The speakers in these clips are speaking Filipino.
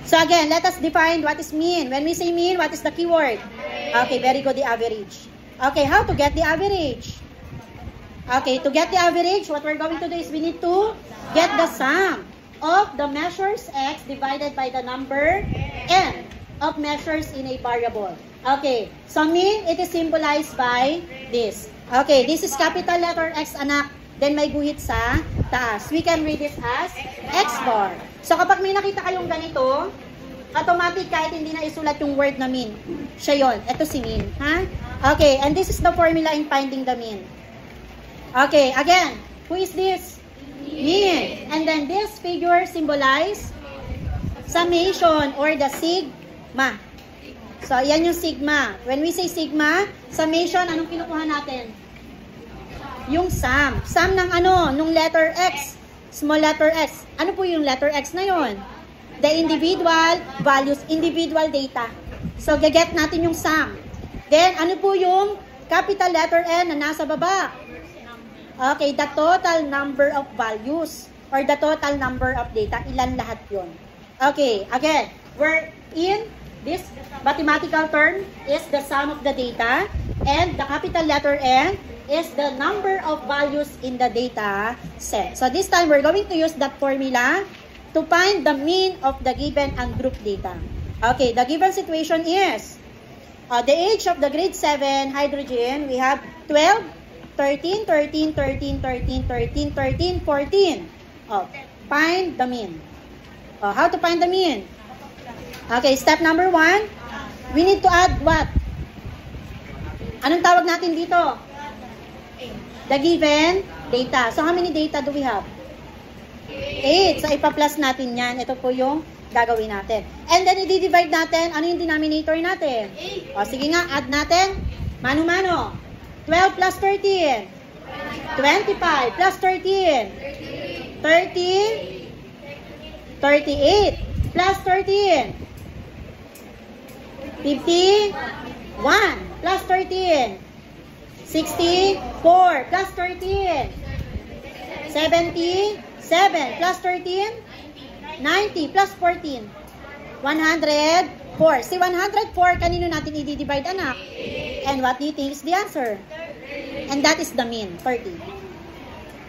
So again, let us define what is mean. When we say mean, what is the keyword? Okay, very good, the average. Okay, how to get the average? Okay, to get the average, what we're going to do is we need to get the sum of the measures x divided by the number n of measures in a variable. Okay, so mean, it is symbolized by this. Okay, this is capital letter X, anak. Then may guhit sa taas. We can read it as X bar. So kapag may nakita kayong ganito, automatic kahit hindi na isulat yung word na mean. Siya yun. Ito si mean. Ha? Okay, and this is the formula in finding the mean. Okay, again, who is this? Mean. And then this figure symbolize summation or the sigma. So, yan yung sigma. When we say sigma, summation, anong kinukuha natin? Yung sum. Sum ng ano? Nung letter X. Small letter X. Ano po yung letter X na yon? The individual values, individual data. So, gaget natin yung sum. Then, ano po yung capital letter N na nasa baba? Okay, the total number of values or the total number of data. Ilan lahat yon? Okay, again, we're in this mathematical term is the sum of the data and the capital letter N is the number of values in the data set. So this time, we're going to use that formula to find the mean of the given and group data. Okay, the given situation is the age of the grade 7 hydrogen, we have 12, 13, 13, 13, 13, 13, 13, 14. Oh, find the mean. Oh, how to find the mean? Okay, step number 1, we need to add what? Anong tawag natin dito? The given data. So, how many data do we have? 8. So, ipa-plus natin yan. Ito po yung gagawin natin. And then, i-divide natin. Ano yung denominator natin? 8. O, sige nga, add natin. Mano-mano. 12 plus 13. 25 plus 13. 30. 38 plus 13. 51 plus 13. 64 plus 13. 77 plus 13. 90 plus 14. 104. Si 104, kanino natin i-divide, anak? And what do you think is the answer? And that is the mean, 30.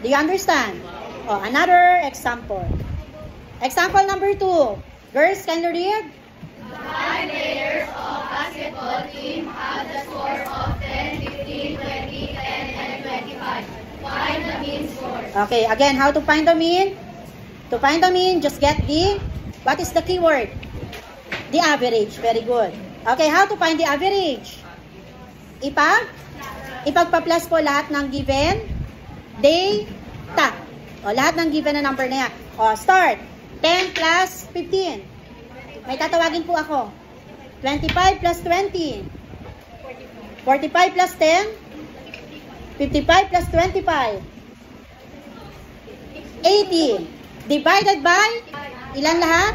Do you understand? Oh, another example. Example number 2. Girls, can you read? The 5 players of basketball team have the score of 10, 15, 20, 10, and 25. Find the mean score. Okay, again, how to find the mean? To find the mean, just get the, what is the keyword? The average. Very good. Okay, how to find the average? Ipagpa-plus po lahat ng given data. O, lahat ng given na number na yan. O, start. 10 plus 15. May tatawagin po ako. 25 plus 20. 45 plus 10. 55 plus 25. 80. Divided by? Ilan lahat?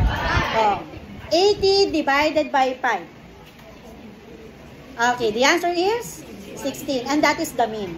Oh, 80 divided by 5. Okay, the answer is 16. And that is the mean.